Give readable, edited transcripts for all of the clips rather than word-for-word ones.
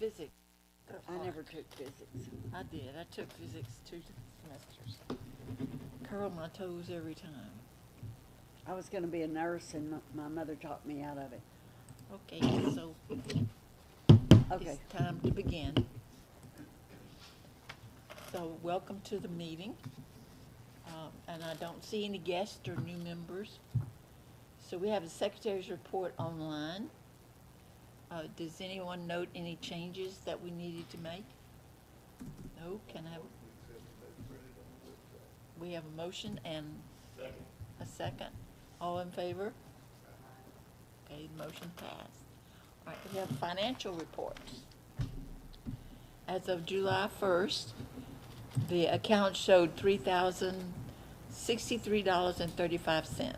physics. I never took physics. I did. I took physics 2 semesters. Curled my toes every time. I was going to be a nurse, and my mother talked me out of it. Okay, so Okay. it's time to begin. So welcome to the meeting. And I don't see any guests or new members. So we have the secretary's report online. Does anyone note any changes that we needed to make? No, can I have? We have a motion and a second. All in favor? Okay, motion passed. All right, we have financial reports. As of July 1st, the account showed $3,063.35.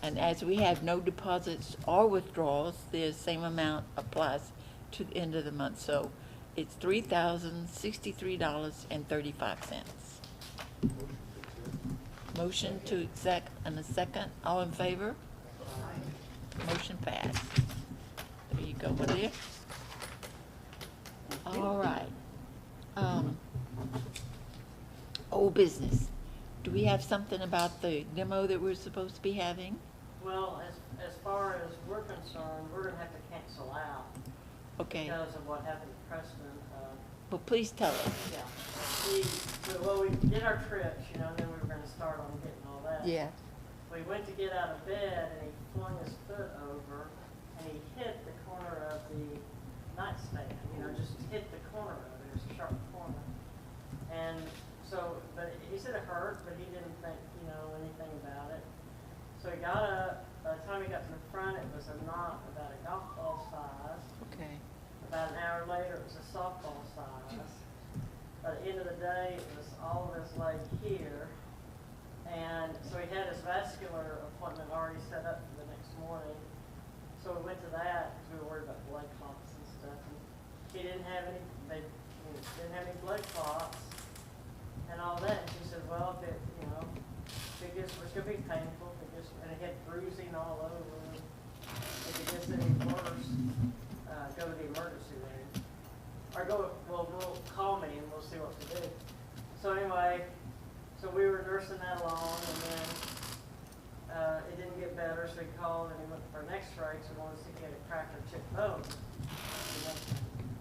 And as we have no deposits or withdrawals, the same amount applies to the end of the month. So it's $3,063.35. Motion to accept and a second. All in favor? Motion passed. There you go, my dear. All right. Old business. Do we have something about the demo that we're supposed to be having? Well, as far as we're concerned, we're gonna have to cancel out Okay. because of what happened to Preston. Well, please tell us. Yeah, we did our trips, you know, and then we were gonna start on getting all that. Yeah. We went to get out of bed and he flung his foot over and he hit the corner of the nightstand, you know, just hit the corner of it. It was a sharp corner. And so, but he said it hurt, but he didn't think, you know, anything about it. So he got up. By the time he got to the front, it was a knot about a golf ball size. Okay. About an hour later, it was a softball size. By the end of the day, it was all of his leg here. And so he had his vascular appointment already set up for the next morning. So we went to that because we were worried about blood clots and stuff. And he didn't have any, didn't have any blood clots and all that. And she said, well, if it, you know, if it gets, it's going to be painful. If it gets, and it had bruising all over. If it gets any worse, go to the emergency room. Or we'll call me and we'll see what to do. So anyway, so we were nursing that along, and then it didn't get better, so he called and he went for an x-ray because we wanted to see if he had a cracked or chipped bone.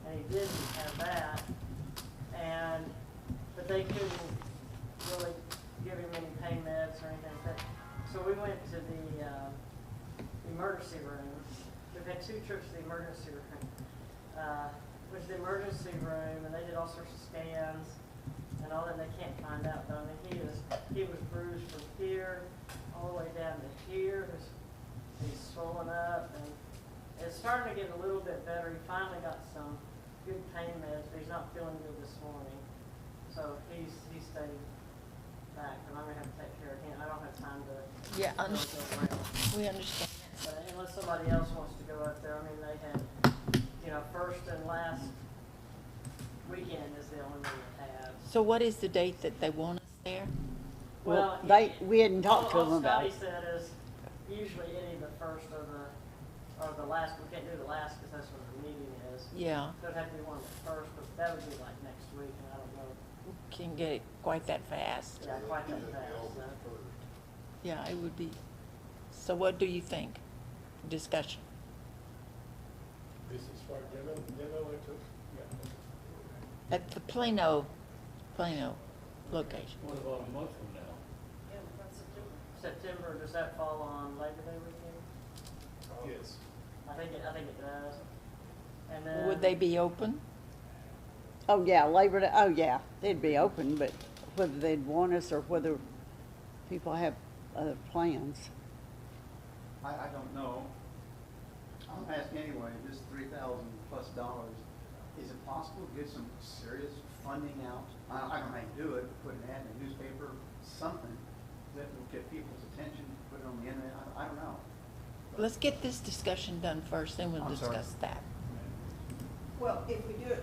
And he didn't have that. But they couldn't really give him any pain meds or anything like that. So we went to the emergency room. We've had 2 trips to the emergency room. Went to the emergency room, and they did all sorts of scans and all that. They can't find out, though. I mean, he was bruised from here all the way down to here. He's swollen up, and it's starting to get a little bit better. He finally got some good pain meds, but he's not feeling good this morning. So he stayed back, and I'm gonna have to take care of him. I don't have time to. Yeah, go around. we understand. But unless somebody else wants to go up there, I mean, they had, you know, first and last weekend is the only one they have. So what is the date that they want us there? Well, we hadn't talked to them about it. All Scotty said is usually any of the first or the last. We can't do the last because that's when the meeting is. Yeah, So it'd have to be one of the first, but that would be like next week, and I don't know. can get it quite that fast. Yeah, quite that fast. So. Yeah, it would be. So what do you think? Discussion. This is for demo it took, yeah. At the Plano location. What about a month from now? Yeah, that's September. Does that fall on Labor Day weekend? Yes. I think it does. And then Would they be open? Oh, yeah, Labor Day. Oh, yeah, they'd be open, but whether they'd want us or whether people have other plans. I don't know. I'm asking anyway, this $3,000+ is it possible to get some serious funding out? I don't know how you do it, put an ad in the newspaper, something that will get people's attention, put it on the internet, I don't know. Let's get this discussion done first, then we'll I'm sorry. discuss that. Well, if we do it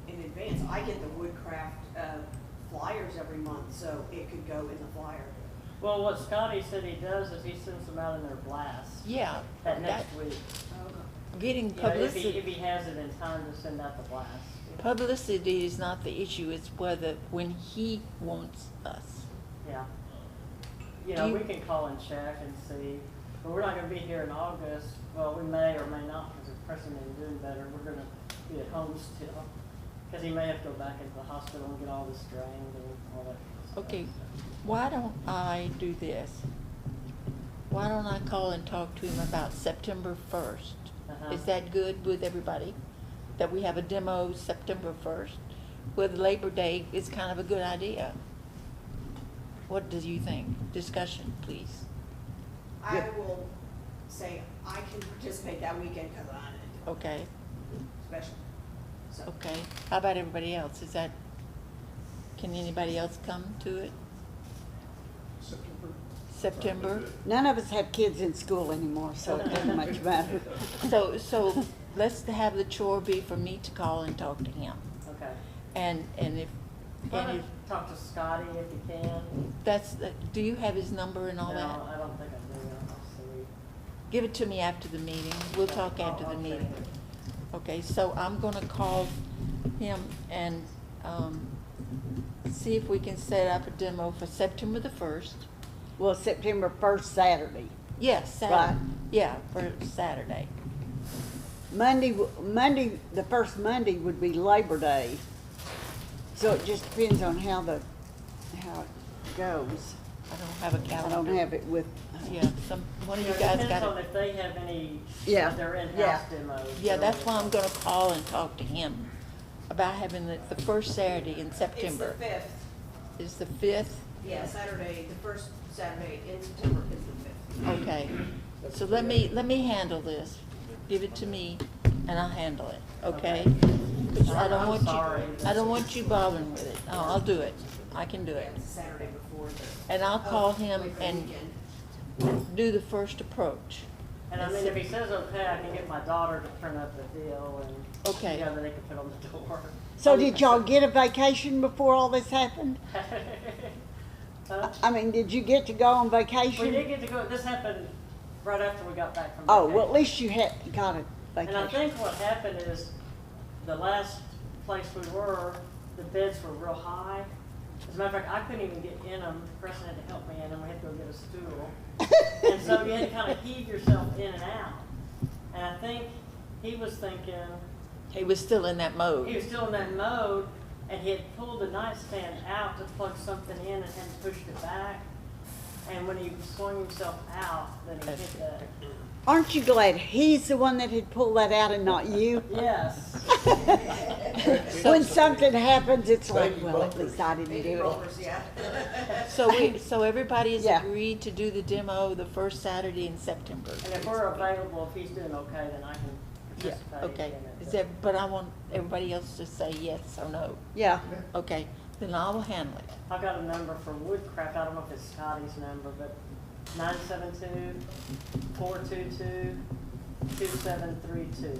in advance, I get the Woodcraft flyers every month, so it could go in the flyer. Well, what Scotty said he does is he sends them out in their blasts. Yeah. That next week. getting Yeah, if he publicity, has it in time to send out the blast. publicity is not the issue, it's whether, when he wants us. Yeah. You Do know, you- we can call and check and see, but we're not gonna be here in August. Well, we may or may not, because if Preston ain't doing better, we're gonna be at home still. Because he may have to go back into the hospital and get all this drained and all that stuff. Okay, why don't I do this? Why don't I call and talk to him about September 1st? Uh-huh. Is that good with everybody? That we have a demo September 1st? With Labor Day is kind of a good idea. What do you think? Discussion, please. I will say I can participate that weekend because I'm in Okay, special. So, okay. How about everybody else? Is that, can anybody else come to it? September? None of us have kids in school anymore, so it doesn't much matter. So let's have the chore be for me to call and talk to him. Okay. And if, Why and don't if, talk to Scotty if you can? that's, do you have his number and all No, that? I don't think I do. I'll see. Give it to me after the meeting. We'll talk after the I'll meeting. check it. Okay, so I'm gonna call him and, see if we can set up a demo for September the 1st. Well, September 1st, Saturday. Yes, Saturday. Right. Yeah, for Saturday. Monday, the first Monday would be Labor Day. So it just depends on how it goes. I don't have a I calendar. don't have it with, Yeah, one of you Yeah, guys depends on got it. if they have any, Yeah, their in-house yeah. demos. Yeah, that's why I'm gonna call and talk to him about having the first Saturday in it's September. the 5th. Is the 5th? Yeah, Saturday, the first Saturday in September is the 5th. Okay, so let me handle this. Give it to me and I'll handle it, okay? 'Cause I don't I'm want sorry. you, I don't want you bothering with it. Oh, I'll do it. I can do Yeah, it. it's the Saturday before the. And I'll call him Labor and weekend. do the first approach. And I mean, if he says okay, I can get my daughter to print up the deal and. Okay. Yeah, that they can put on the door. so did y'all get a vacation before all this happened? Huh? I mean, did you get to go on We vacation? did get to go, this happened right after we got back from Oh, vacation. well, at least you had got a And I vacation. think what happened is, the last place we were, the beds were real high. As a matter of fact, I couldn't even get in them, Preston had to help me in them, we had to go get a stool. And so you had to kind of heave yourself in and out. And I think he was thinking, He was still in that he mode. was still in that mode, and he had pulled the nightstand out to plug something in and had pushed it back. And when he swung himself out, then he hit that. Aren't you glad he's the one that had pulled that out and not you? Yes. When something happens, it's like, Baby well, at bumpers. least I didn't Baby do it. rollers, yeah. So everybody has Yeah. agreed to do the demo the first Saturday in September. And if we're available, if he's doing okay, then I can Yeah, participate okay. in it. Is that, but I want everybody else to say yes or no. Yeah, Okay, then I will handle it. I've got a number for Woodcraft, I don't know if it's Scotty's number, but 972-422-2732.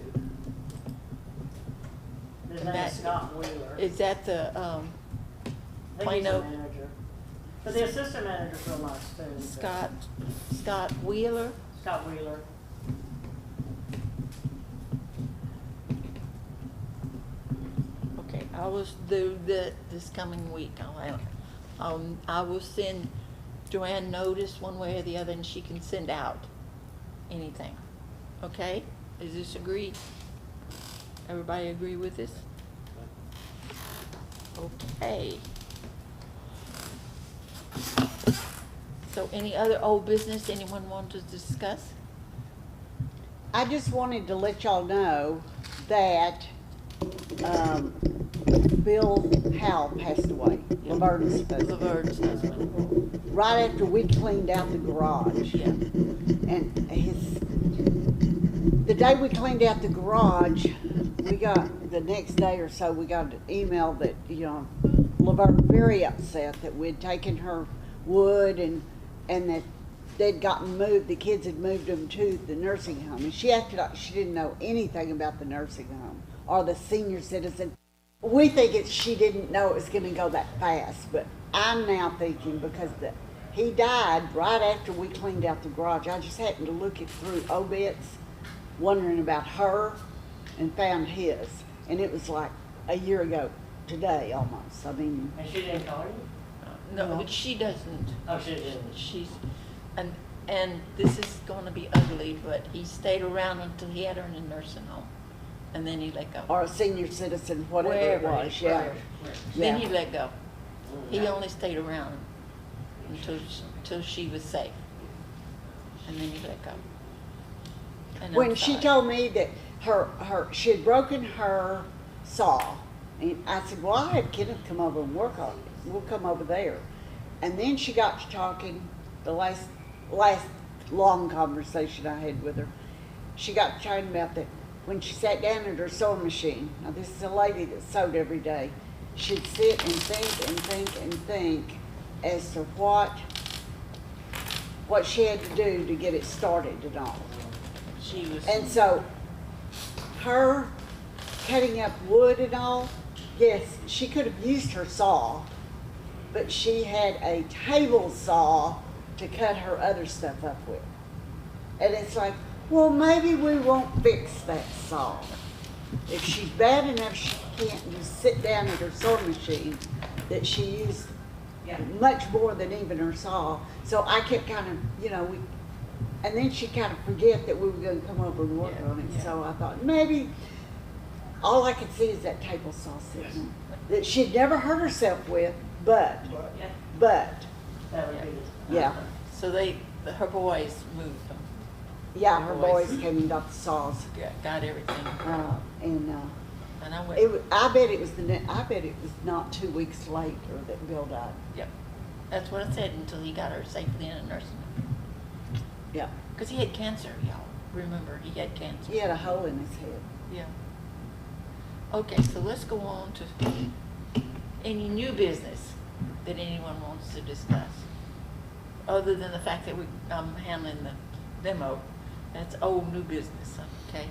His And name that- is Scott Wheeler. Is that the, I think he's the Plano- manager. But the assistant manager's real nice too. but- Scott Wheeler? Scott Wheeler. Okay, I will do this coming week. I will send Joanne notice one way or the other, and she can send out anything. Okay? Is this agreed? Everybody agree with this? Okay. So any other old business anyone want to discuss? I just wanted to let y'all know that, Bill Howell passed away, Laverne's husband. Laverne's husband. Right after we cleaned out the garage. Yeah. And the day we cleaned out the garage, we got, the next day or so, we got an email that, Laverne very upset that we'd taken her wood and that they'd gotten moved, the kids had moved them to the nursing home. And she acted like she didn't know anything about the nursing home or the senior citizen. We think she didn't know it was gonna go that fast, but I'm now thinking because he died right after we cleaned out the garage. I just happened to look it through obits, wondering about her and found his. And it was like a year ago today almost. I mean, And she didn't call you? No, No. but she doesn't. Oh, she didn't. She's, and this is gonna be ugly, but he stayed around until he had her in a nursing home, and then he let go. or a senior citizen, whatever it Wherever was, yeah. Then Yeah. he let go. He Yeah. only stayed around until she was safe, and then he let go. And I'm When she sorry. told me that she had broken her saw, and I said, well, I had Kenneth come over and work on it. We'll come over there. And then she got to talking, the last long conversation I had with her, she got to talking about that when she sat down at her sewing machine. Now, this is a lady that sewed every day. She'd sit and think and think and think as to what she had to do to get it started and all. She was. And so, her cutting up wood and all, yes, she could have used her saw, but she had a table saw to cut her other stuff up with. And it's like, well, maybe we won't fix that saw. If she's bad enough, she can't just sit down at her sewing machine, that she used Yeah. much more than even her saw. So I kept kind of, and then she kind of forget that we were gonna come over and work Yeah, on it. yeah. So I thought, maybe, all I could see is that table saw sitting there, that she'd never hurt herself with, but, Yeah. That would be the. yeah. So her boys moved them, Yeah, her Boys. boys came and got the saws, got everything, and and I went. I bet it was not 2 weeks later that Bill died. Yep, that's what I said until he got her safely in a nursing home. Yeah, Because he had cancer, y'all. Remember, he had cancer. he had a hole in his head. Yeah. Okay, so let's go on to any new business that anyone wants to discuss. Other than the fact that I'm handling the demo, that's old new business, okay?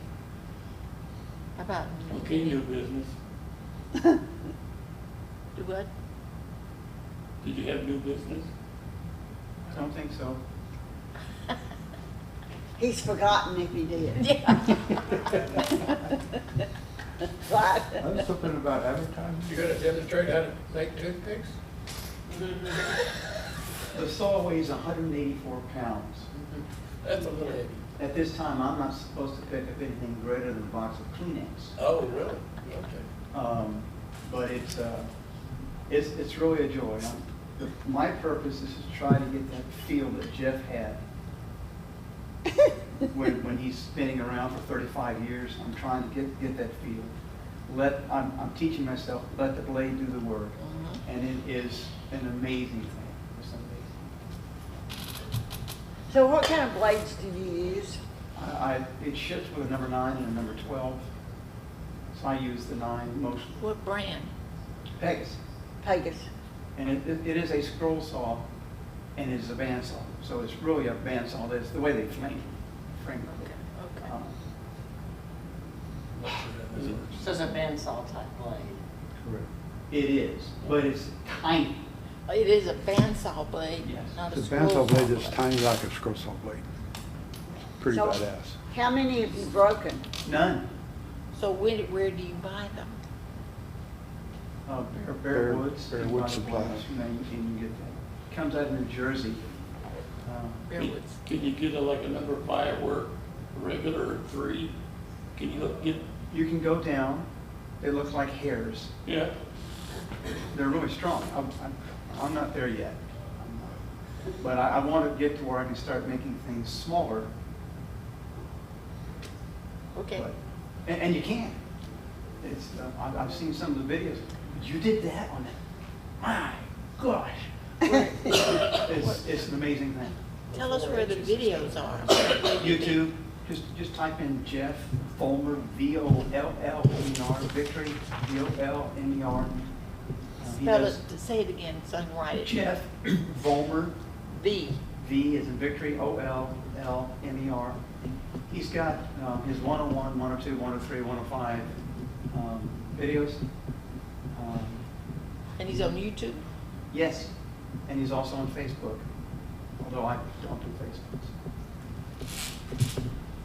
How about? Okay, new business. Do what? Did you have new business? I don't think so. He's forgotten if he did. Yeah. Right. Something about advertising? You gonna demonstrate how to make toothpicks? The saw weighs 184 pounds. That's a little heavy. At this time, I'm not supposed to pick up anything greater than a box of Kleenex. Oh, really? Okay. But it's really a joy. My purpose is to try to get that feel that Jeff had when he's spinning around for 35 years. I'm trying to get that feel. I'm teaching myself, let the blade do the work. Mhm. And it is an amazing thing. It's amazing. So what kind of blades do you use? It ships with a number 9 and a number 12. So I use the 9 most. What brand? Pegasus. Pegasus. And it is a scroll saw, and it is a bandsaw. So it's really a bandsaw. That's the way they frame it. Okay. So it's a bandsaw type blade. Correct. It is, but it's tiny. It is a bandsaw blade, Yes. not a The scroll bandsaw blade is blade. tiny like a scroll saw blade. Pretty So- badass. How many have you broken? None. So where do you buy them? Bear Woods. Bear Woods Supply. You know, you can get that. Comes out of New Jersey. Bearwoods. Can you get like a number 5 or regular or 3? Can you get, You can go down. They look like hairs. yeah? They're really strong. I'm not there yet. But I want to get to where I can start making things smaller. Okay. But, and you can. It's I've seen some of the videos. You did that on it. My gosh. It's an amazing thing. Tell us where the videos are. YouTube. Just type in Jeff Vollmer, V-O-L-L-M-E-R, Victory, V-O-L-M-E-R. Spell it, say it again so I can write it. Jeff Vollmer, V. V as in Victory, O-L-L-M-E-R. He's got his 101, 102, 103, 105 videos. And he's on YouTube? Yes, and he's also on Facebook, although I don't do Facebook.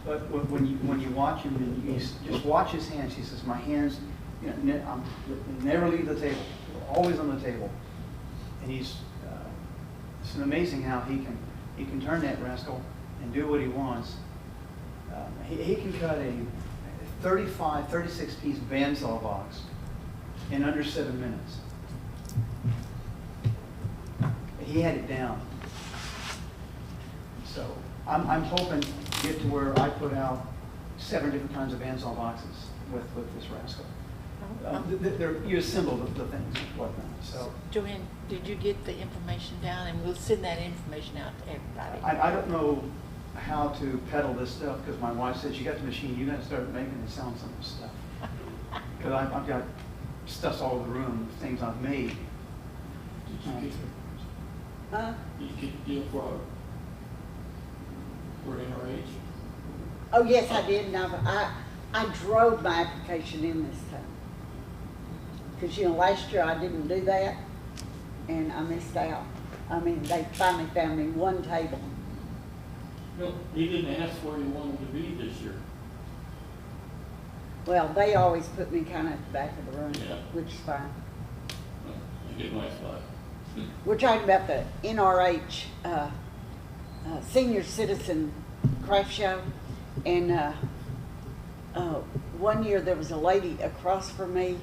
But when you watch him, and you just watch his hands, he says, my hands, never leave the table, always on the table. And it's amazing how he can turn that rascal and do what he wants. He can cut a 36 piece bandsaw box in under 7 minutes. He had it down. So I'm hoping to get to where I put out 7 different kinds of bandsaw boxes with this rascal. You assemble the things and whatnot. So Joanne, did you get the information down? And we'll send that information out to everybody. I don't know how to peddle this stuff because my wife said, you got the machine, you got to start making and selling some of this stuff. Because I've got stuff all over the room, things I've made. Huh? Did you get the deal for NRH? Oh, yes, I did. Now, I drove my application in this time. Because, last year I didn't do that, and I missed out. I mean, they finally found me one table. No, he didn't ask where he wanted to be this year. Well, they always put me kind of at the back of the room, Yeah. which is fine. I get my spot. We're talking about the NRH Senior Citizen Craft Show, and one year there was a lady across from me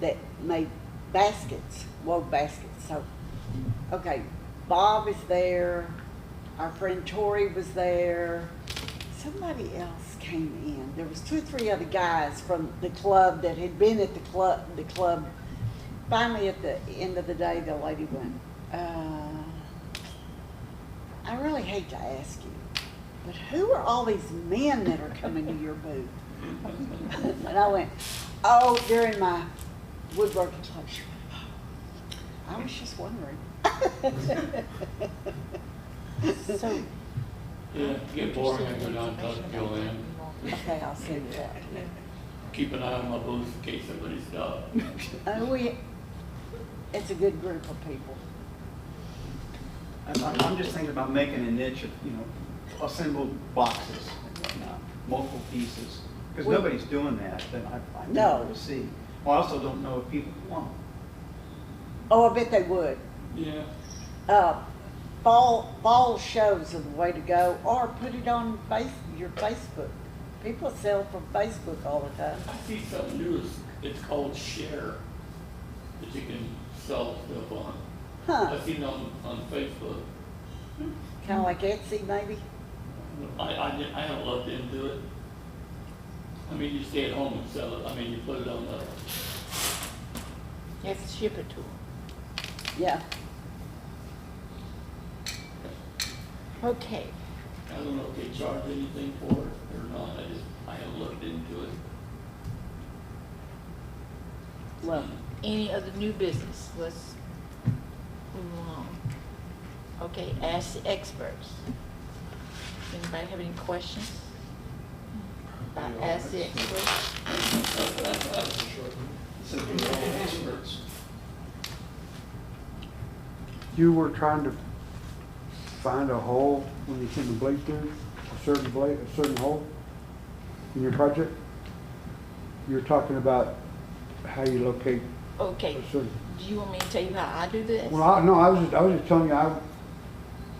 that made baskets, wove baskets. So, okay, Bob is there, our friend Tori was there, somebody else came in. There was 2 or 3 other guys from the club that had been at the club. Finally, at the end of the day, the lady went, I really hate to ask you, but who are all these men that are coming to your booth? And I went, oh, they're in my woodworking club. She went, oh, I was just wondering. So, Yeah, get boring, I go down and talk to Joanne. Okay, I'll send you that. Keep an eye on my booth in case somebody stops. It's a good group of people. I'm just thinking about making a niche of, assembled boxes, multiple pieces. Because nobody's doing that, then I No. to see. Well, I also don't know if people want them. Oh, I bet they would. Yeah. Fall shows are the way to go, or put it on your Facebook. People sell from Facebook all the time. I see something new, it's called Share, that you can sell stuff on. Huh? I've seen it on Facebook. Kind of like Etsy, maybe? I haven't looked into it. I mean, you stay at home and sell it, I mean, you put it on the, you have to ship it to them. Yeah. Okay. I don't know if they charge anything for it or not, I haven't looked into it. Well, Any other new business? Let's move along. Okay, ask the experts. Anybody have any questions? About ask the experts? You were trying to find a hole when you send the blade through, a certain hole in your project? You were talking about how you locate Okay, a certain. do you want me to tell you how I do this? Well, I was just telling you, I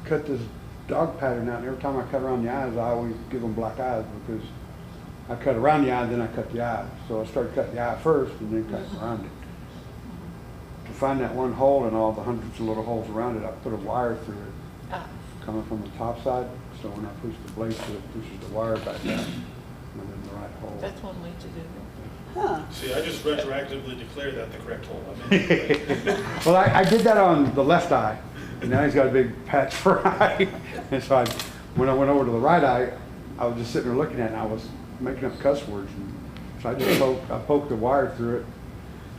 cut this dog pattern out, and every time I cut around the eyes, I always give them black eyes because I cut around the eye, then I cut the eye. So I started cutting the eye first and then cut around it. To find that one hole and all the hundreds of little holes around it, I put a wire through it Ah, coming from the top side. So when I push the blade through it, pushes the wire back down. I'm in the right hole. that's one way to do it. huh? See, I just retroactively declared that the correct hole. I mean, Well, I did that on the left eye, and now he's got a big patch for eye. And so when I went over to the right eye, I was just sitting there looking at it, and I was making up cuss words. And so I just poked the wire through it,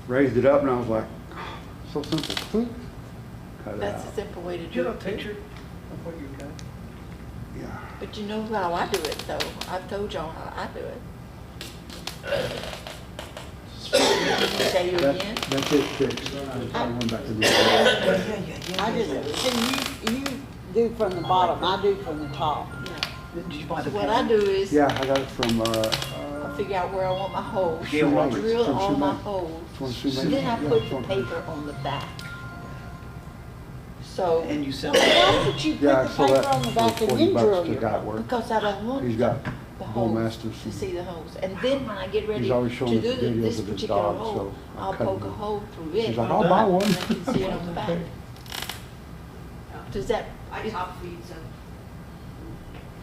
raised it up, and I was like, oh, so simple. Boop. Cut it That's a out. simple way to Do you do have a it too. picture of what you cut? Yeah. But you know how I do it though. I've told y'all how I do it. Say you again? That's it fixed. I went back to the. I just, see, you do from the bottom, I do from the top. Did you buy the So what pen? I do is, Yeah, I got it from, I figure out where I want my holes. Gail I Roberts. drill From all Sue my May. holes. From Sue May. Then I Yeah, put the from- paper on the back. So, And you sell Why it? would you put Yeah, the so paper that on the for back and 40 then bucks drill to your guy hole? work. because I don't want He's got the Bull holes Masters to and see the holes. And then when I get ready he's to always do showing us this videos of his particular dog, hole, so I I'll cut poke him. a hole through it. He's like, I'll buy one. And I can see it on the back. Does that, I top feed some.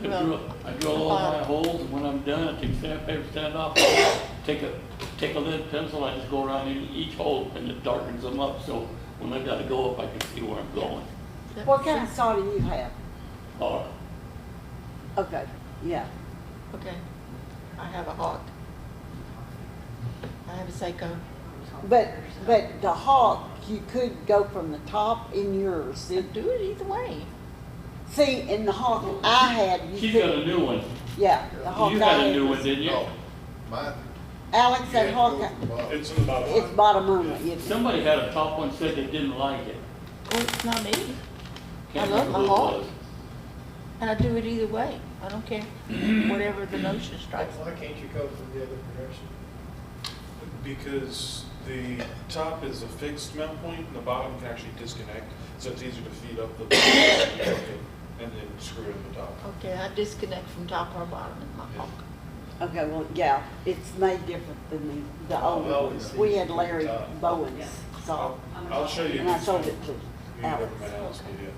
I drill all my holes, and when I'm done, I take sandpaper, sand off, take a lead pencil, I just go around in each hole, and it darkens them up, so when I gotta go up, I can see where I'm going. that What makes kind of sense? saw do you have? Or, Okay, yeah. Okay. I have a Hawk. I have a Seiko. But the Hawk, you could go from the top in yours. I do it either way. See, in the Hawk I had, you she's got could, a new one. yeah, the Hawk I You had a had new was- one, didn't you? Oh, mine. Alex, that Yeah, Hawk, it goes to the bottom. It's in the bottom. it's bottom only, isn't it? Somebody had a top one, said they didn't like it. Well, it's not me. Can't I love remember my who it Hawk. was. And I do it either way. I don't care. Whatever the notion strikes. Why can't you go from the other direction? Because the top is a fixed mount point and the bottom can actually disconnect, so it's easier to feed up the and then screw it in the top. Okay, I disconnect from top or bottom in my Hawk. Okay, well, yeah, it's made different than the old I've one. always We seen had Larry top. Bowen's saw, I'll show you. and I sold it You to can go Alex. to my house, yeah.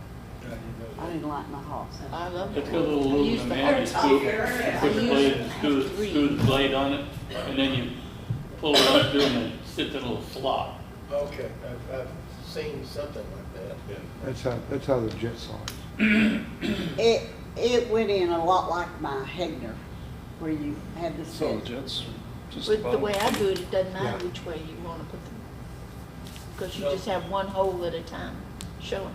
I didn't like my Hawk. I love it. It's got a little I used aluminum to man, have you screw, put the I blade, used to screw, have three. screw the blade on it, and then you pull it up through and it sits in a little slot. Okay, I've seen something like that. That's how the jet saw it. It went in a lot like my Hegner, where you had the So set. the jets, just But the bottom. way I do it, it doesn't matter Yeah. which way you want to put them. Because you just have one hole at a time showing.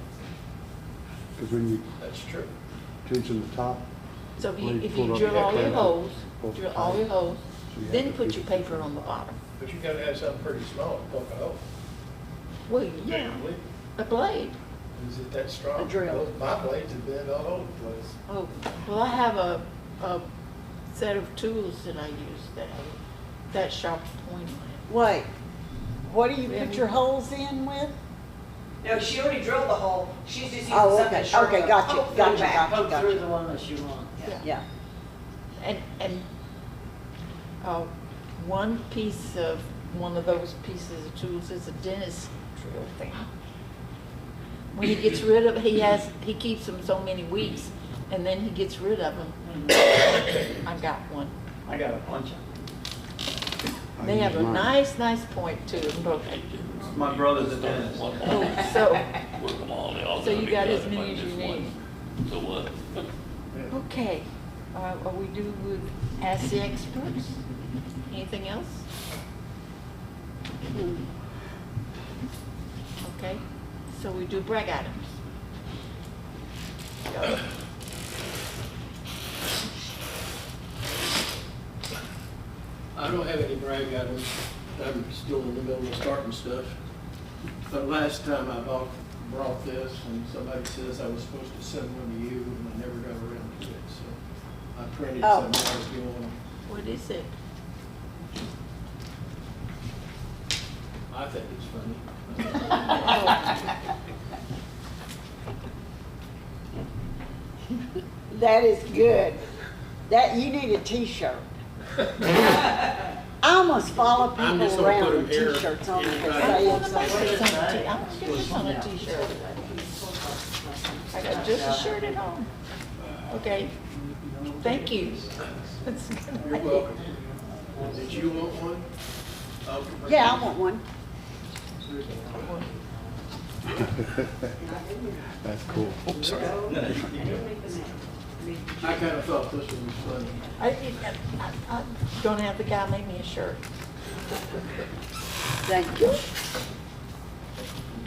Because when you That's true. tension the top, So if you, Blade if pulled you up drill the all your blade. holes, Both drill all sides. your holes, So you have then to put keep your it paper on the bottom. But you gotta have something pretty small to poke a hole. Well, yeah, Usually. a blade. Is it that strong? A drill. Those- My blades have been all over the place. Oh, well, I have a set of tools that I use that have that sharp point on it. Wait, what do you put your holes in with? No, she already drilled the hole, she's just using Oh, something okay, sharp. okay, to gotcha, poke through gotcha, back. gotcha. Poke through the one that you want. Yeah, And one piece of, one of those pieces of tools is a dentist drill thing. When he gets rid of, he keeps them so many weeks, and then he gets rid of them. I got one. I got a bunch of them. I They use have a mine. nice point to them, but, My brother's a dentist. oh, so, Work them all, they all So gotta you be got done as if many I as miss you one. need. So what? okay. Are we do with Ask the Experts? Anything else? Okay, so we do brag items. Go. I don't have any brag items. I'm still in the middle of starting stuff. But last time I brought this and somebody says I was supposed to send one to you and I never got around to it, so I printed Oh. some out if you want. What is it? I think it's funny. that is good. That, you need a T-shirt. I almost follow I'm just people gonna around put 'em with here. T-shirts on that Right. say I'm it's gonna like. get this on a t- I'm gonna get this on a t-shirt. I got just a shirt at home. Okay, thank you. That's good. You're welcome. Did you want one? Yeah, I want one. That's cool. Oops, sorry. I kinda thought this one was funny. I'm gonna have the guy make me a shirt. Thank you.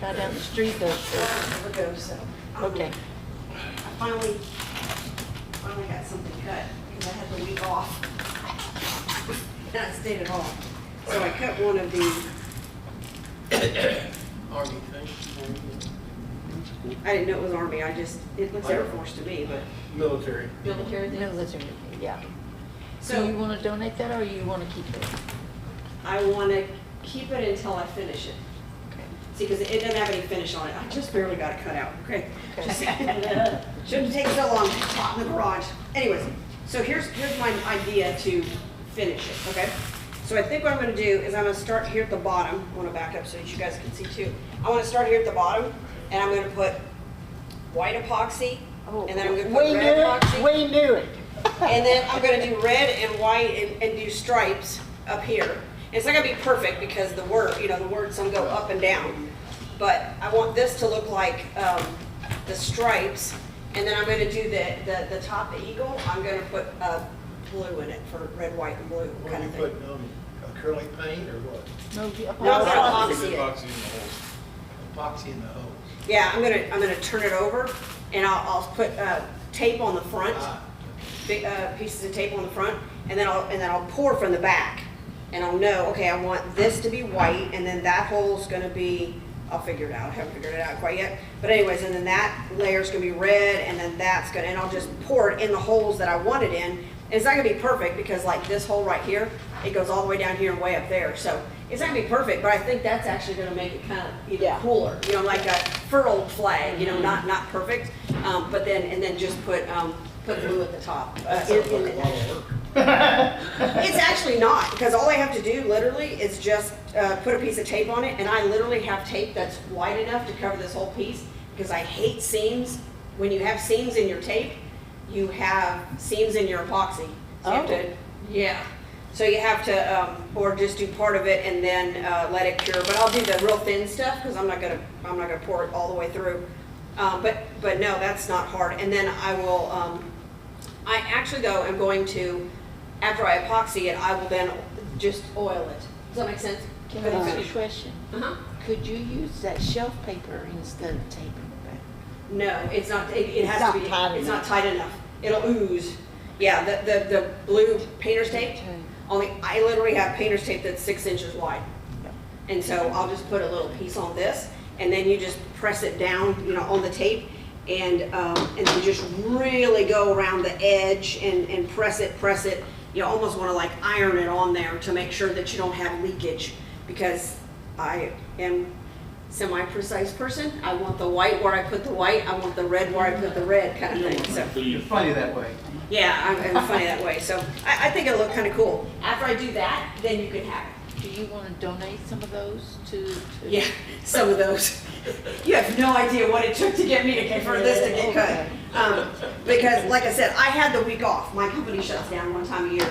Guy down the street does shirts. Never go, so. Okay, I finally got something cut, because I had the week off. And I stayed at home. So I cut one of the Army thing. I didn't know it was Army, it looks Air Force to me, but Military. military thing. Military, yeah. So So you wanna donate that or you wanna keep it? I wanna keep it until I finish it. Okay. See, because it doesn't have any finish on it. I just barely got it cut out, okay? Okay. Just- Shouldn't take so long, it's hot in the garage. Anyways, so here's my idea to finish it, okay? So I think what I'm gonna do is I'm gonna start here at the bottom. I wanna back up so that you guys can see too. I wanna start here at the bottom, and I'm gonna put white epoxy, and then I'm gonna put We red knew epoxy. it, we knew it. And then I'm gonna do red and white and do stripes up here. And it's not gonna be perfect because the words some go up and down. But I want this to look like, the stripes. And then I'm gonna do the top, the eagle, I'm gonna put, blue in it for red, white, and blue What are kind you of thing. putting on, acrylic paint or what? No, the No, I'm gonna Put epoxy the it. epoxy in the holes. Epoxy in the hose. Yeah, I'm gonna turn it over and I'll put, tape on the front. Ah, Big pieces of tape on the front, and then I'll pour from the back, and I'll know, okay, I want this to be white, and then that hole's gonna be, I'll figure it out, I haven't figured it out quite yet, but anyways, and then that layer's gonna be red, and then that's gonna, and I'll just pour it in the holes that I want it in, and it's not gonna be perfect, because like this hole right here, it goes all the way down here and way up there, so it's not gonna be perfect, but I think that's actually gonna make it kind of even Yeah. cooler, like a furled flag, not perfect, but then, and then just put blue at the top. Sounds like a lot of work. It's actually not, because all I have to do literally is just put a piece of tape on it, and I literally have tape that's wide enough to cover this whole piece, because I hate seams. When you have seams in your tape, you have seams in your epoxy. So you have to, yeah. So you have to, or just do part of it and then let it cure. But I'll do the real thin stuff, because I'm not gonna pour it all the way through. But no, that's not hard. And then I will, I actually though am going to, after I epoxy it, I will then just oil it. Does that make sense? Can I ask you a question? Uh-huh. Could you use that shelf paper instead of taping it back? No, it's not, it It's has not to be, tight it's enough. not tight enough. It'll ooze. Yeah, the blue painter's tape, only, I literally have painter's tape that's 6 inches wide. And so I'll just put a little piece on this, and then you just press it down, on the tape, and you just really go around the edge and press it. You almost want to like iron it on there to make sure that you don't have leakage, because I am semi-precise person. I want the white where I put the white, I want the red where I put the red kind of thing, so. You're funny that way. Yeah, I'm funny that way, so I think it'll look kind of cool. After I do that, then you can have it. Do you wanna donate some of those to? Yeah, some of those. You have no idea what it took to get me to get, for this to get cut. Because like I said, I had the week off. My company shuts down one time a year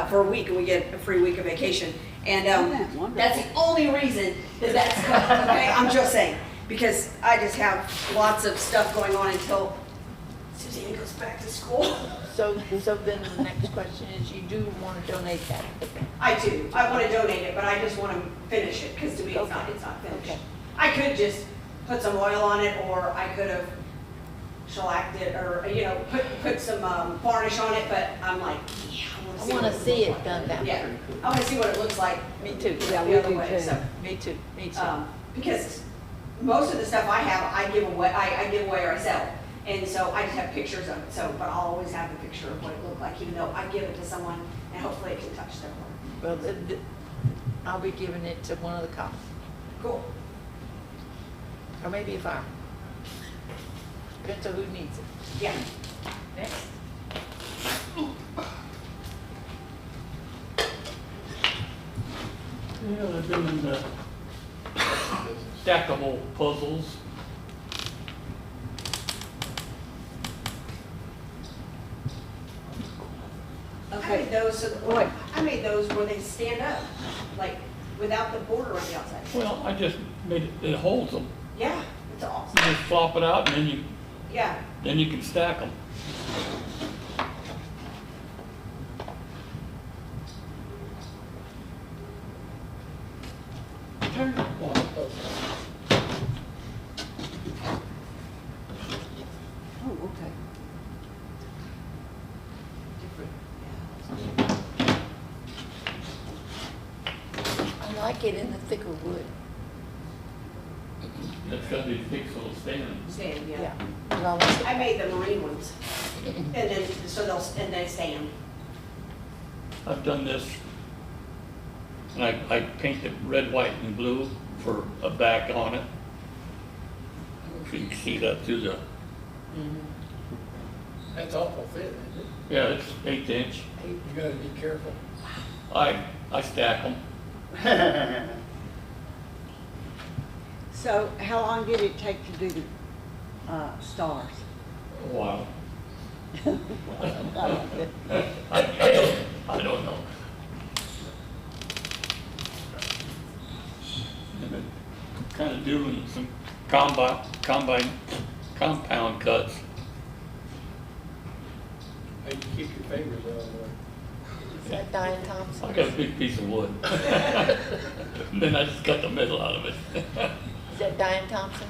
for a week, and we get a free week of vacation. And Isn't that wonderful? that's the only reason that's cut, okay? I'm just saying, because I just have lots of stuff going on until Suzanne goes back to school. So then the next question is, you do wanna donate that? I do. I want to donate it, but I just want to finish it, because to me it's not finished. Okay. I could just put some oil on it, or I could have shellacked it, or put some varnish on it. But I'm like, yeah, I wanna see it done that Yeah, way. I want to see what it looks like. Me too. The Yeah, other we do way. too. So, Me too, me too. because most of the stuff I have, I give away. I give away or I sell. And so I just have pictures of it, so, but I'll always have the picture of what it looked like, even though I give it to someone, and hopefully it can touch their heart. Well, I'll be giving it to one of the cops, Cool. or maybe a fireman. Depends on who needs it. Yeah. Next. Yeah, I've been in the stackable puzzles. I made those so Wait. I made those where they stand up, like without the border on the outside. Well, I just made it holds them. Yeah, it's awesome. You just flop it out and Yeah. then you can stack them. Turn it on. Oh, okay. I like it in the thicker wood. That's gotta be fixed so it'll stand. Stand, Yeah. yeah. Well, let's- I made the marine ones, and then, so and they stand. I've done this, and I painted red, white, and blue for a back on it. I don't know if you can see that through the, That's awful fit, isn't it? yeah, it's 1/8 inch. You gotta be careful. I stack them. So how long did it take to do the, stars? A while. Okay. I don't know. And then kind of doing some compound cuts. How you keep your fingers out of the way. Is that Diane Thompson? I got a big piece of wood. And then I just cut the middle out of it. Is that Diane Thompson?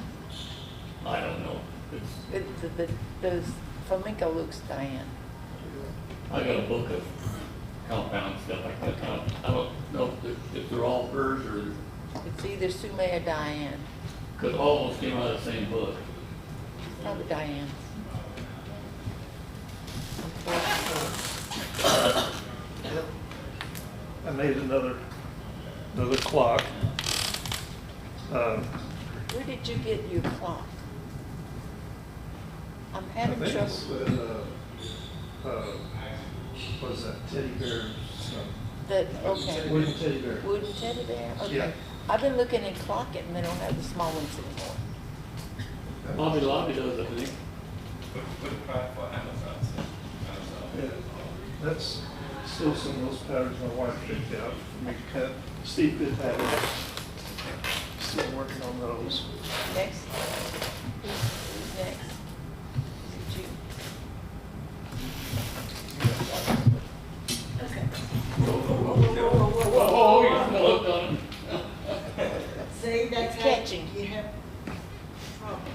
I don't know. It's, Those flamenco looks Diane. I got a book of compound stuff like that. I don't know if they're all hers or It's either Sume or Diane. could almost came out of the same book. Probably Diane. I made another clock. Where did you get your clock? I'm I having think trouble. it's with, what is that, teddy bear stuff? Okay. Wooden teddy bear. Wooden teddy bear? Okay. Yeah. I've been looking in Clocket and they don't have the small ones anymore. Bobby Lobby does, I think. Yeah, that's still some of those patterns my wife picked out for me to cut. Steve did have it. Still working on those. Next? Who's next? Is it you? Oh, you looked on it. See, that's It's how catching. you have problems.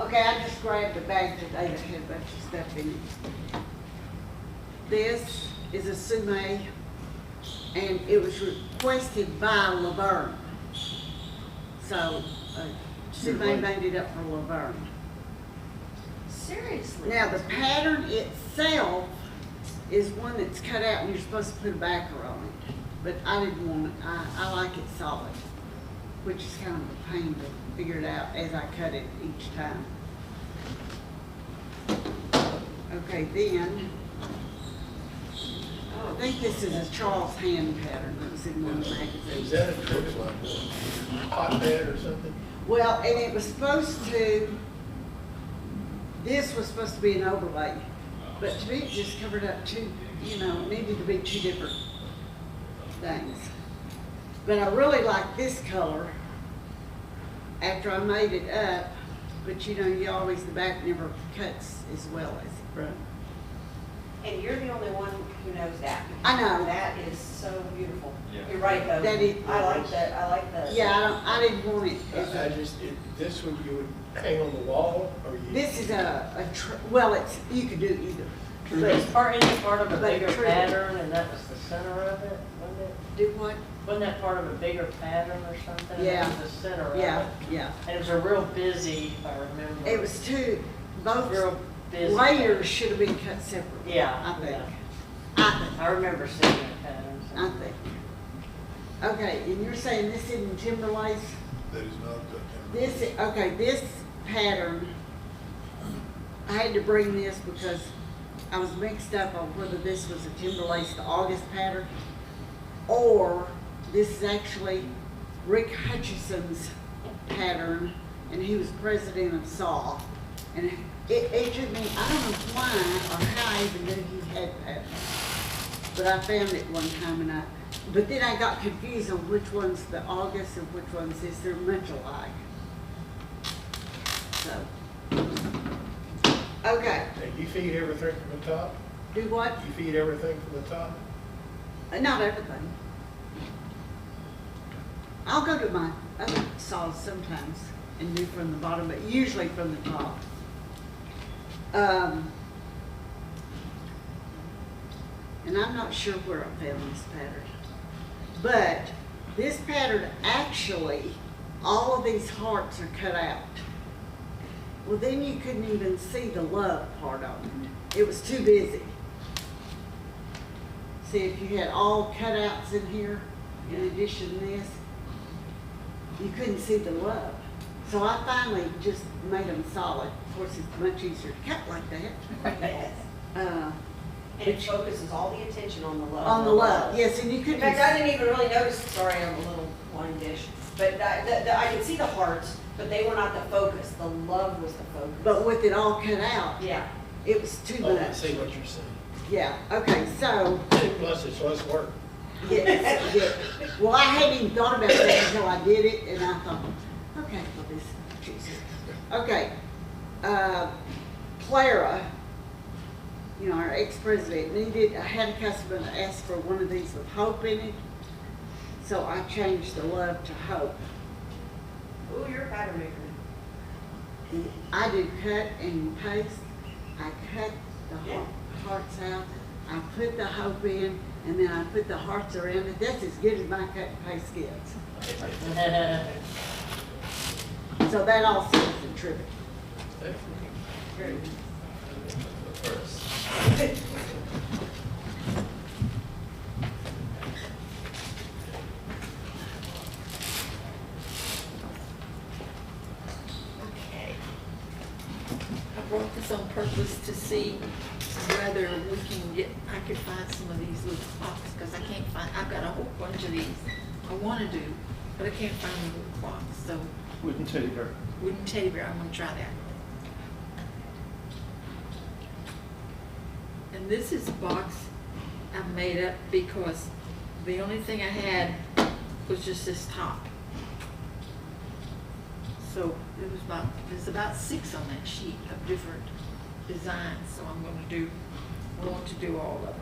Okay, I just grabbed a bag today that had a bunch of stuff in it. This is a Sume, and it was requested by Laverne. So, Sume made it up for Laverne. Seriously? Now, the pattern itself is one that's cut out and you're supposed to put a backer on it. But I didn't want it, I like it solid, which is kind of a pain to figure it out as I cut it each time. Okay, then, I think this is a Charles Hand pattern that was in one of the Is magazines. that a trick like hotbed or something? Well, and it was supposed to, this was supposed to be an overlay, but to me it just covered up two, you know, it needed to be two different things. But I really like this color after I made it up, but you know, you always, the back never cuts as well as the front. And you're the only one who knows that. I know. That is so beautiful. You're right, though. That is- I like that, I like that. Yeah, I didn't want it as I a, just, this one you would hang on the wall, or you? this is well, it's, you could do either. Is any part of a But bigger true. pattern, and that was the center of it, wasn't it? Do what? Wasn't that part of a bigger pattern or something? Yeah. That was the center of it. Yeah, yeah. And it was a real busy, if I remember. It was two, both Real busy. layers should have been cut separately. Yeah, I think. yeah. I think. I remember seeing that pattern. so. I think. Okay, and you're saying this isn't timber lace? That is not the This, okay, this pattern, I had to bring this because I was mixed up on whether this was a timber lace, the August pattern, or this is actually Rick Hutchison's pattern, and he was president of SAW. And it took me, I don't know why or how I even knew he had patterns, but I found it one time and but then I got confused on which one's the August and which one's this. They're much alike. So, okay, Hey, you feed everything from the top? do what? You feed everything from the top? Not everything. I'll go to my other saws sometimes and do from the bottom, but usually from the top. And I'm not sure where I found this pattern. But this pattern actually all of these hearts are cut out. Well, then you couldn't even see the love part of it. It was too busy. See, if you had all cutouts in here, in addition to this, you couldn't see the love. So I finally just made them solid. Of course, it's much easier to cut like that. Yes. And it focuses all the attention on the love. On the love, yes, and you In couldn't. fact, I didn't even really notice, sorry, I'm a little wine dish, but I could see the hearts, but they were not the focus. The love was the focus. But with it all cut out, Yeah. it was too Oh, I much. see what you're saying. Yeah, okay, so, Plus, it's less work. yes, yeah. Well, I hadn't even thought about that until I did it, and I thought, okay, well, this, Jesus. Okay, Clara, you know, our ex-president I had a customer that asked for one of these with hope in it, so I changed the love to hope. Ooh, you're a pattern maker. I do cut and paste. I cut the hearts out. I put the hope in, and then I put the hearts around it. That's as good as my cut and paste gets. So that also is a trick. Very Okay. I brought this on purpose to see whether we can get, I could find some of these little clocks, because I can't find, I've got a whole bunch of these I want to do, but I can't find the little clocks, so Wouldn't tell you her. wouldn't teddy bear, I'm gonna try that. And this is a box I made up because the only thing I had was just this top. So there's about 6 on that sheet of different designs, so I want to do all of them.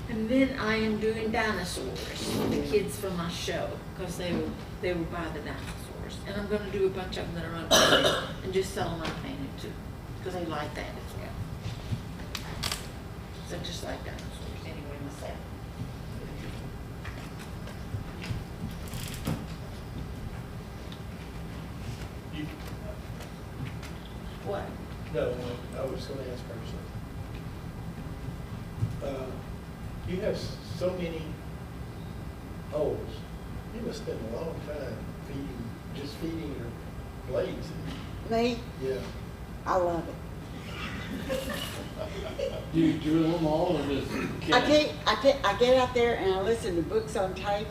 And then I am doing dinosaurs for the kids for my show, because they will buy the dinosaurs. And I'm gonna do a bunch of them that are unpainted and just sell them unpainted too, because they like that as well. So just like dinosaurs anyway myself. You, What? no, I was gonna ask her something. You have so many holes. You must spend a long time feeding your blades. Me, Yeah. I love it. Do you drill them all or just? I get out there and I listen to books on tape.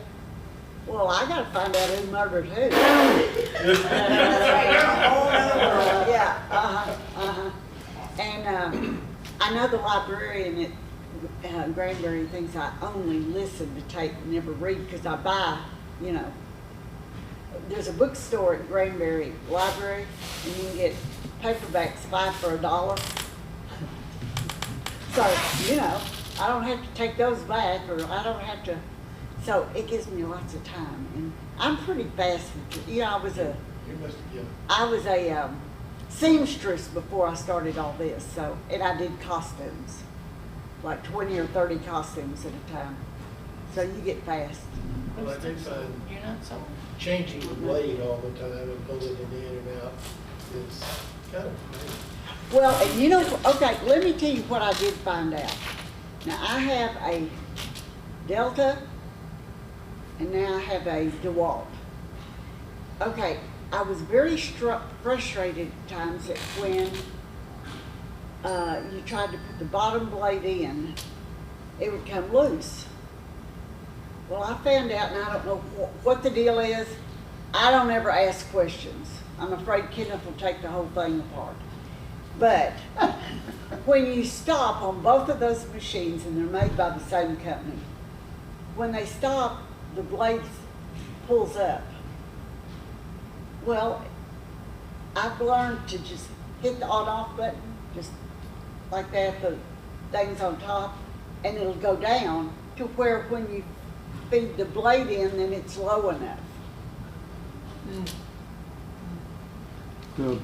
Well, I gotta find out who murdered who. That's right, you're a whole other world. Yeah, And I know the librarian at Granbury thinks I only listen to tape and never read, because I buy, you know. There's a bookstore at Granbury Library, and you can get paperbacks 5 for $1. So, you know, I don't have to take those back, or I don't have to, so it gives me lots of time. And I'm pretty fast with it. You know, You must, yeah. I was a seamstress before I started all this, so, and I did costumes, like 20 or 30 costumes at a time. So you get fast. Well, I do find You're not so? changing the blade all the time and pulling it in and out is kind of crazy. Well, and you know, okay, let me tell you what I did find out. Now, I have a Delta, and now I have a DeWalt. Okay, I was very frustrated at times that when you tried to put the bottom blade in, it would come loose. Well, I found out, and I don't know what the deal is. I don't ever ask questions. I'm afraid Kenneth will take the whole thing apart. But when you stop on both of those machines, and they're made by the same company, when they stop, the blade pulls up. Well, I've learned to just hit the on-off button, just like that, the thing's on top, and it'll go down to where when you feed the blade in, then it's low enough. The There you go.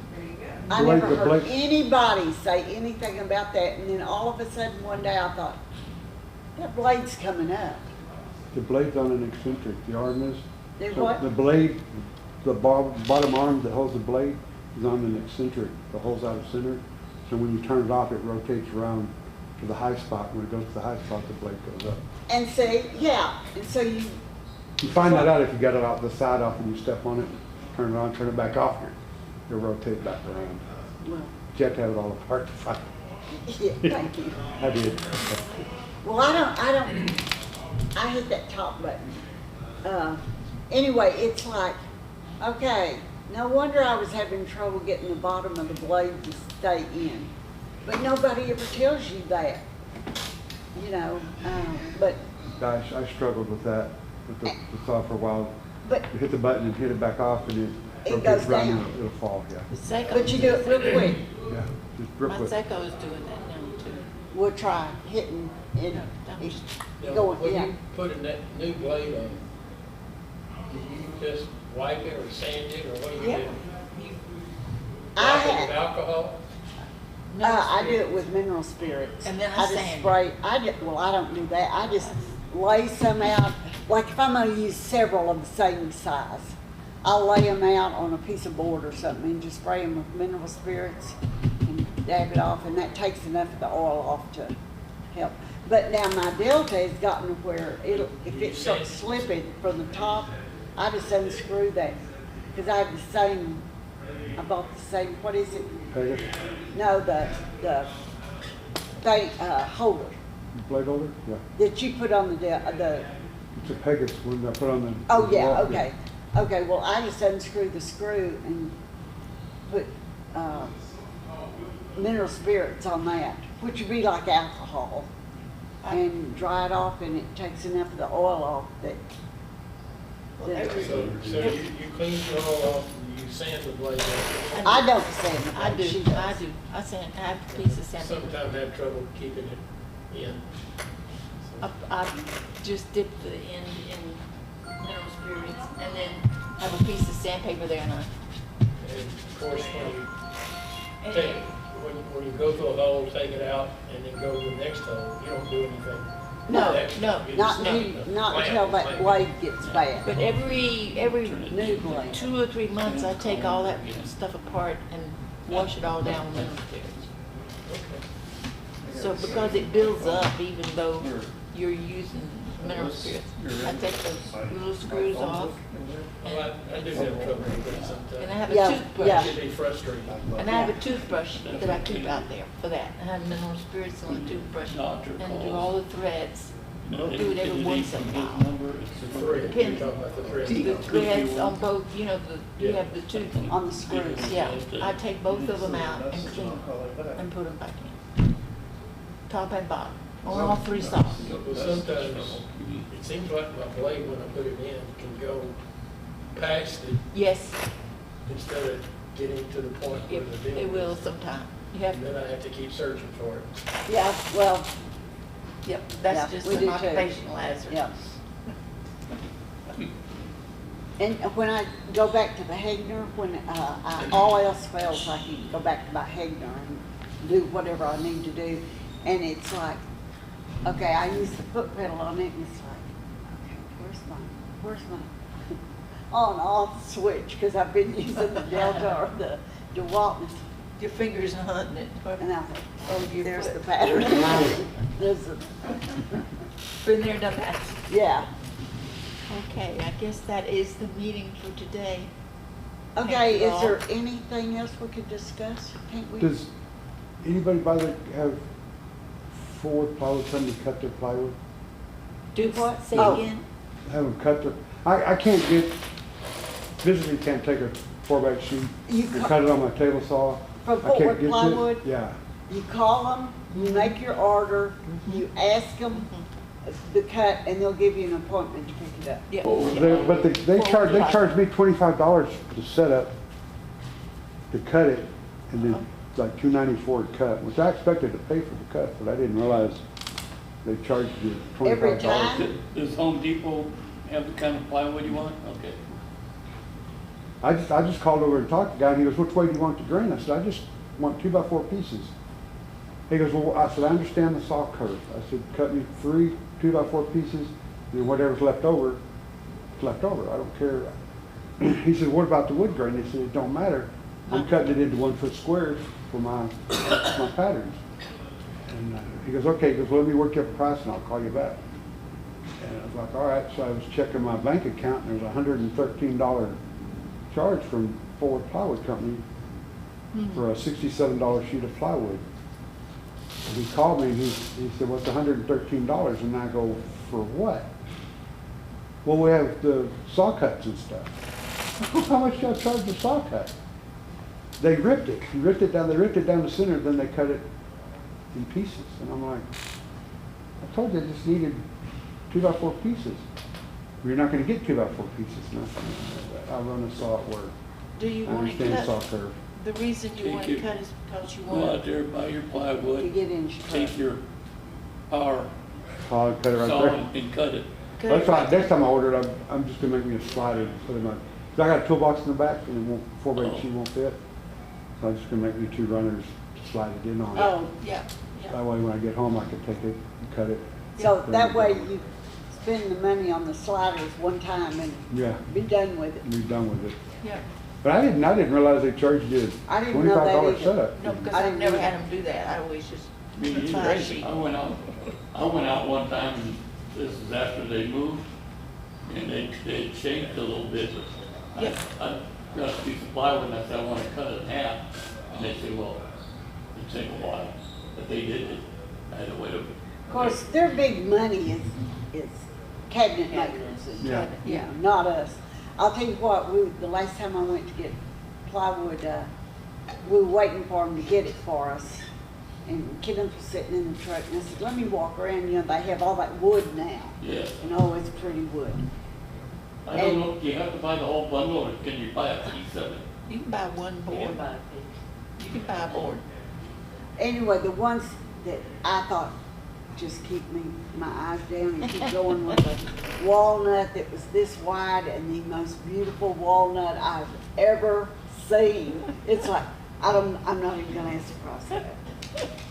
I blade- never the heard blade- anybody say anything about that, and then all of a sudden one day I thought, that blade's coming up. The blade's on an eccentric, the arm is, They So what? the blade, the bottom arm that holds the blade is on an eccentric, the hole's out of center. So when you turn it off, it rotates around to the high spot. When it goes to the high spot, the blade goes up. And see, yeah, and so you, You find that out if you got it out the side off and you step on it, turn it on, turn it back off, it'll rotate back around. well, You have to have it all apart to find it. yeah, thank you. I did. Well, I hit that top button. Anyway, it's like, okay, no wonder I was having trouble getting the bottom of the blade to stay in. But nobody ever tells you that, you know, but, Gosh, I struggled with that, with the saw for a while. but, You hit the button and hit it back off and It it goes rotates around down. and it'll fall, yeah. The Seiko. but you do it real quick. Yeah, just real My quick. Seiko is doing that now too. We'll try hitting it, No, that was- Now, going, when yeah. you putting that new blade on, do you just wipe it or sand it, or what do you Yeah. do? You- I Wipe it had- with alcohol? I do it with mineral spirits. And then I just sand it. spray, well, I don't do that. I just lay some out, like if I'm gonna use several of the same size, I'll lay them out on a piece of board or something and just spray them with mineral spirits and dab it off, and that takes enough of the oil off to help. But now my Delta has gotten to where if it starts slipping from the top, I just unscrew that. Cause I have the same, I bought the same, what is it? Pegasus, No, the thing, holder blade holder, yeah. that you put on the, It's a Pegasus one I put on the. oh the yeah, wall. okay. Okay, well, I just unscrew the screw and put, mineral spirits on that, which would be like alcohol. And dry it off, and it takes enough of the oil off that, So you clean the oil off, and you sand the blade off. I don't sand the I blade, she do, does. I do. I sand, I have a piece of sandpaper. Sometimes have trouble keeping it in. I just dip the end in mineral spirits and then have a piece of sandpaper there and And of course, when you go through a hole, take it out, and then go to the next hole, you don't do anything. No, Extra. no, You Not, just leave the not plant until that like- blade gets bad. But every New blade. 2 or 3 months, I take all that stuff apart and wash it all down with mineral spirits. Okay. So because it builds up even though you're using mineral spirits. I take those little screws off Well, I do have trouble with that and I sometimes. have a Yeah, toothbrush. yeah. It can be frustrating. And I have a toothbrush that I keep out there for that. I have mineral spirits on the toothbrush and do all the threads. Do it every once in a while. The thread, you're Depends. talking about the thread. The threads on both, you know, you Yeah. have the tooth. On the screws. Yeah, I take both of them out and clean them and put them back in. Top and bottom, on all 3 saws. Well, sometimes, it seems like my blade, when I put it in, can go past it Yes, instead of getting to the point where the deal is. it will sometime. You have, And then I have to keep searching for it. Yeah, well, yep, Yeah, that's just we do an too. occupational hazard. yeah. And when I go back to the Hagner, when all else fails, I can go back to my Hagner and do whatever I need to do. And it's like, okay, I use the foot pedal on it, and it's like, okay, where's my on off switch? Because I've been using the Delta or the DeWalt, Your fingers are hunting it. and I thought, oh, Your there's foot. the pattern. There's the, Been there, done that. yeah. Okay, I guess that is the meeting for today. Okay, Thank you is all. there anything else we could discuss? Can't we? Does anybody bother have forward plywood, somebody cut their plywood? Do what? Say Oh. again? Have them cut their, I can't physically can't take a 4x sheet You and cut- cut it on my table saw. From I can't forward get to it. plywood? Yeah. You call them, you make your order, you ask them the cut, and they'll give you an appointment to pick it up. Yeah. But they charge me $25 to set up, to cut it, and then like $2.94 to cut, which I expected to pay for the cut, but I didn't realize they charged you Every $25. time? Does Home Depot have the kind of plywood you want? Okay. I just called over and talked to the guy, and he goes, which way do you want it to drain? I said, I just want 2x4 pieces. He goes, well, I said, I understand the saw curve. I said, cut me 3 2x4 pieces, then whatever's left over, left over, I don't care. He said, what about the wood grain? He said, it don't matter. I'm cutting it into 1 foot squares for my patterns. And he goes, okay, he goes, let me work you up a price and I'll call you back. And I was like, all right, so I was checking my bank account and there was a $113 charge from Ford Plywood Company for a $67 sheet of plywood. And he called me and he said, what's $113? And I go, for what? Well, we have the saw cuts and stuff. How much y'all charge the saw cut? They ripped it. They ripped it down the center, then they cut it in pieces. And I'm like, I told you I just needed 2x4 pieces. You're not going to get 2x4 pieces. No. I run a saw at work. Do you I want to understand cut? saw curve. The reason you Take want to your- cut is because you Go out want, there, buy your To plywood, get instructed. take your power I'll cut it right saw there. and cut it. cut That's it why, right next time I order it, I'm just gonna make me a slider and put it in my, cause I got a toolbox in the back and it won't, 4x8 sheet won't fit. So I'm just gonna make me 2 runners to slide it in on. Oh, Yeah, That yeah. way when I get home, I can take it and cut it. so that way you spend the money on the sliders one time and Yeah, be done with it. be done with it. Yeah. But I didn't realize they charged you I didn't know that $25 either. setup. No, because I I've didn't never do had that. them do that. I always just Me put either. flat sheet. I went out one time, and this is after they moved, and they changed a little bit. But Yeah. I got a piece of plywood, and I said, I want to cut it in half. And they said, well, it'd take a while. But they did it. I had to wait a. Of course, their big money is cabinet makers and, Yeah. you know, not us. I'll tell you what, the last time I went to get plywood, we were waiting for them to get it for us. And Kenneth was sitting in the truck and I said, let me walk around, you know, they have all that wood now. Yes. And oh, it's pretty wood. I don't know, do you have to buy the whole bundle, or can you buy a piece of it? You can buy one You board. can buy a piece. You can buy a board. Anyway, the ones that I thought just keep my eyes down and keep going with a walnut that was this wide and the most beautiful walnut I've ever seen. It's like, I'm not even gonna ask the price of that.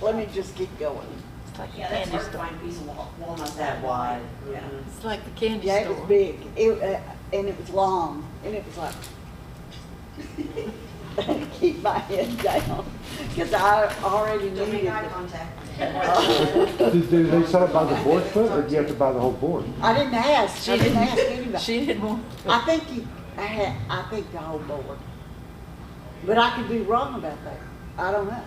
Let me just keep going. It's like a Yeah, that's candy hard to store. find a piece of walnut that wide. Yeah. It's like the candy Yeah, it was store. big, and it was long, and it was like, keep my head down, because I already Don't make needed eye it. contact. Do they sell it by the board foot or do you have to buy the whole board? I didn't ask, I didn't ask anybody. She didn't want. I think the whole board. But I could be wrong about that. I don't know.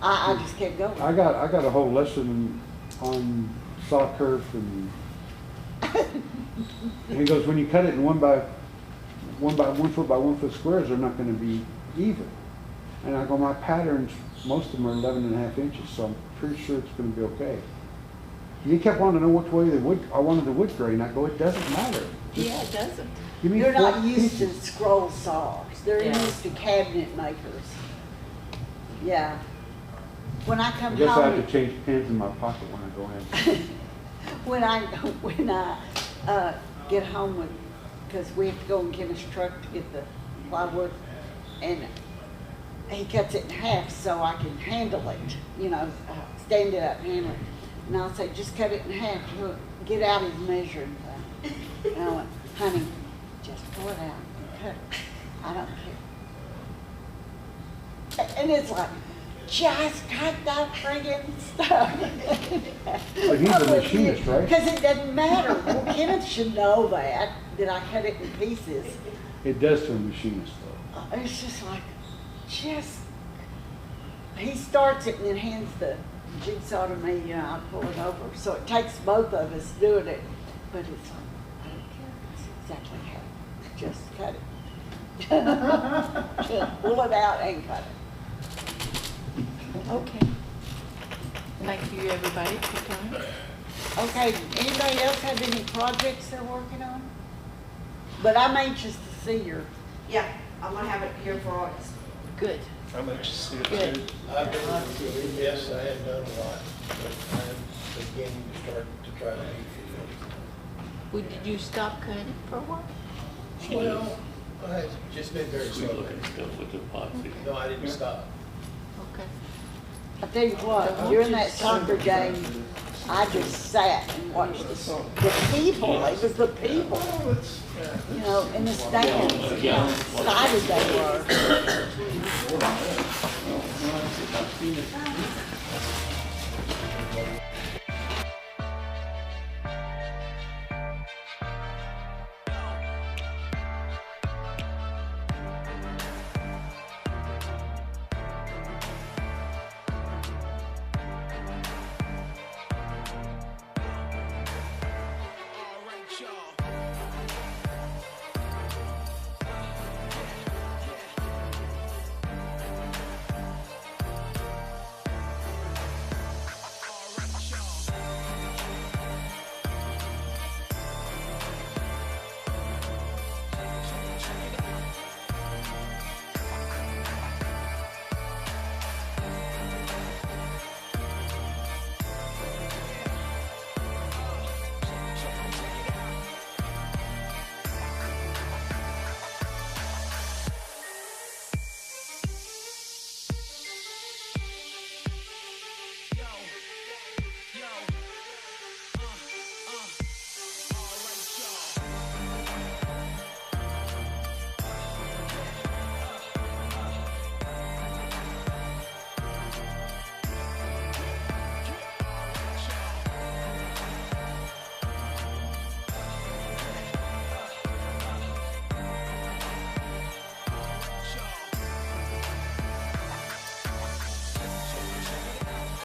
I just kept going. I got a whole lesson on saw curve and he goes, when you cut it in 1 foot by 1 foot squares, they're not gonna be even. And I go, my patterns, most of them are 11.5 inches, so I'm pretty sure it's gonna be okay. He kept wanting to know which way I wanted the wood grain. I go, it doesn't matter. Just Yeah, it doesn't. give me They're 4 not used to pieces. scroll saws. They're Yeah. used to cabinet makers. Yeah. When I I come guess I have home, to change pins in my pocket when I go in. when I get home with, because we have to go in Kenneth's truck to get the plywood, and he cuts it in half so I can handle it, you know, stand it up and handle it. And I'll say, just cut it in half, look, get out his measuring thing. And I went, honey, just pull it out and cut it. I don't care. And it's like, just cut that friggin' stuff. But he's a machinist, right? Because it doesn't matter. Well, Kenneth should know that I cut it in pieces. It does to a machinist though. It's just like, he starts it and then hands the jigsaw to me, you know, I pull it over. So it takes both of us doing it. But it's like, I don't care. It's exactly how. Just cut it. Just pull it out and cut it. Okay. Thank you, everybody, for coming. Okay, anybody else have any projects they're working on? But I'm anxious to see your, Yeah, I'm gonna have it here for August. Good. I'm anxious to see it Good. too. I've been reviewing, yes, I have done a lot, but I'm beginning to start to try to make it. Well, did you stop cutting for a while? Well, I've just been very We slow. look at stuff with the epoxy. No, I didn't stop. Okay. I tell you what, during that soccer game, I just sat and watched the people, it was the people, Oh, it's, you know, in the stands, how excited they were.